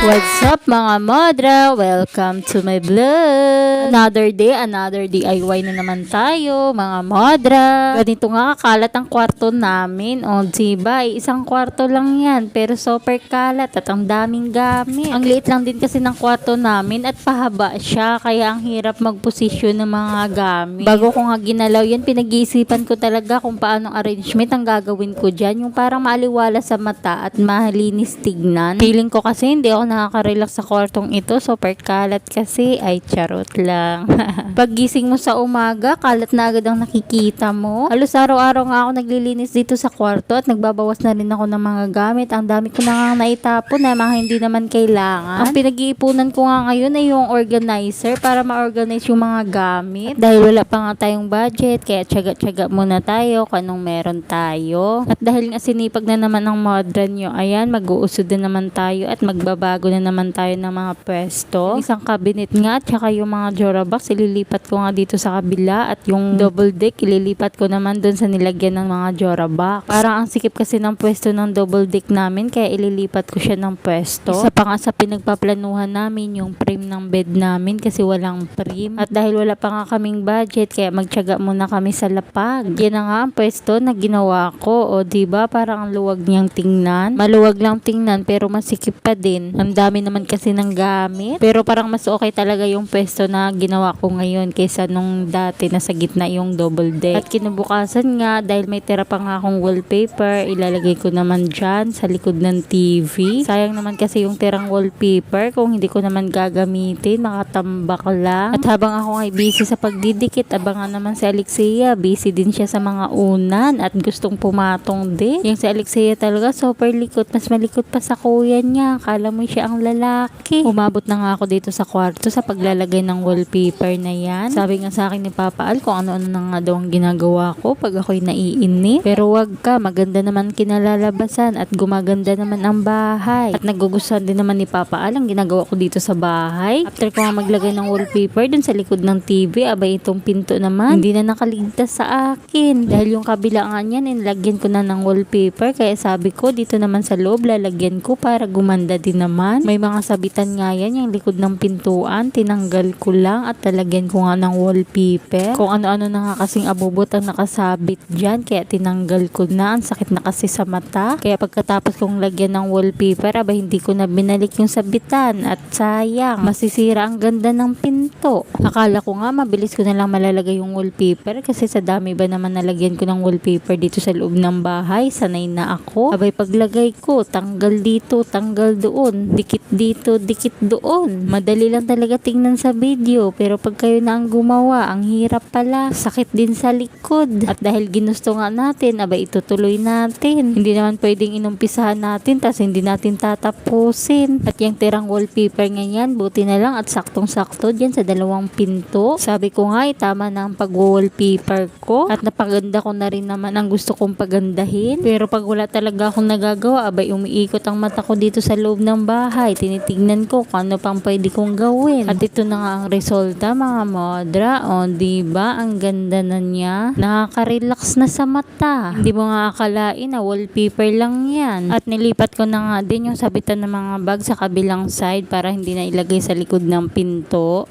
What's up mga modra? Welcome to my vlog. Another day, another DIY na naman tayo mga modra. Ganito nga kakalat ang kwarto namin. O diba, isang kwarto lang yan pero super kalat at ang daming gamit. Ang liit lang din kasi ng kwarto namin at pahaba siya kaya ang hirap magposisyon ng mga gamit. Bago ko nga ginalaw yan, pinag-iisipan ko talaga kung paano arrangement ang gagawin ko dyan. Yung parang maaliwala sa mata at malinis tignan. Feeling ko kasi hindi ako nakaka-relax sa kwartong ito. Super kalat kasi. Ay, charot lang. Paggising mo sa umaga, kalat na agad ang nakikita mo. Halos araw-araw nga ako naglilinis dito sa kwarto at nagbabawas na rin ako ng mga gamit. Ang dami ko na nga naitapon na mga hindi naman kailangan. Ang pinag-iipunan ko nga ngayon ay yung organizer para ma-organize yung mga gamit. Dahil wala pa nga tayong budget, kaya tiyaga-tiyaga muna tayo kung anong meron tayo. At dahil nga sinipag na naman ang modern nyo, ayan, mag-uusod na naman tayo at magbabago na naman tayo ng mga pwesto. Isang cabinet nga, tsaka yung mga Jora box, ililipat ko nga dito sa kabila at yung double deck, ililipat ko naman dun sa nilagyan ng mga Jora box. Parang ang sikip kasi ng pwesto ng double deck namin, kaya ililipat ko siya ng pwesto. Isa pa nga sa pinagpaplanuhan namin, yung frame ng bed namin kasi walang frame. At dahil wala pa nga kaming budget, kaya magtiyaga muna kami sa lapag. Yan na nga ang pwesto na ginawa ko. O diba, parang ang luwag niyang tingnan. Maluwag lang tingnan pero masikip pa din. Ang dami naman kasi ng gamit. Pero parang mas okay talaga yung pwesto na ginawa ko ngayon kaysa nung dati na sa gitna yung double deck. At kinabukasan nga, dahil may tira pa nga akong wallpaper, ilalagay ko naman dyan sa likod ng TV. Sayang naman kasi yung tirang wallpaper kung hindi ko naman gagamitin, makatambak lang. At habang ako ay busy sa pagdidikit, abangan naman si Alexia. Busy din siya sa mga unan at gustong pumatong din. Yung si Alexia talaga super likot. Mas malikot pa sa kuya niya. Akala mo siya ang lalaki. Umabot na nga ako dito sa kwarto sa paglalagay ng wallpaper na yan. Sabi nga sa akin ni Papa Al kung ano-ano na nga daw ang ginagawa ko pag ako'y naiinip. Pero wag ka, maganda naman kinalalabasan at gumaganda naman ang bahay. At nagugustuhan din naman ni Papa Al ang ginagawa ko dito sa bahay. After ko nga maglagay ng wallpaper dun sa likod ng TV, abay itong pinto naman, hindi na nakaligtas sa akin. Dahil yung kabila nga niyan, nilagyan ko na ng wallpaper. Kaya sabi ko, dito naman sa loob, lalagyan ko para gumanda din naman. May mga sabitan nga yan, yung likod ng pintuan. Tinanggal ko lang at lalagyan ko nga ng wallpaper. Kung ano-ano na nga kasing abubot ang nakasabit dyan, kaya tinanggal ko na. Ang sakit na kasi sa mata. Kaya pagkatapos kong lagyan ng wallpaper, abay hindi ko na binalik yung sabitan. At sayang, masisira ang ganda ng pinto. Akala ko nga, mabilis ko na lang malalagay yung wallpaper kasi sa dami ba naman nalagyan ko ng wallpaper dito sa loob ng bahay. Sanay na ako. Abay paglagay ko, tanggal dito, tanggal doon, dikit dito, dikit doon. Madali lang talaga tingnan sa video, pero pag kayo na ang gumawa, ang hirap pala. Sakit din sa likod. At dahil ginusto nga natin, abay itutuloy natin. Hindi naman pwedeng inumpisahan natin tas hindi natin tatapusin. At yung tirang wallpaper ganyan, buti na lang at saktong-sakto dyan sa dalawang pinto. Sabi ko nga, tama na ang pag-wallpaper ko. At napaganda ko na rin naman ang gusto kong pagandahin. Pero pag wala talaga akong nagagawa, abay umiikot ang mata ko dito sa loob ng bahay. Tinitignan ko kung ano pang pwede kong gawin. At ito na nga ang resulta mga modra. O diba, ang ganda na niya. Nakaka-relax na sa mata. Hindi mo nga akalain na wallpaper lang yan. At nilipat ko na nga din yung sabitan ng mga bag sa kabilang side para hindi na ilagay sa likod ng pinto.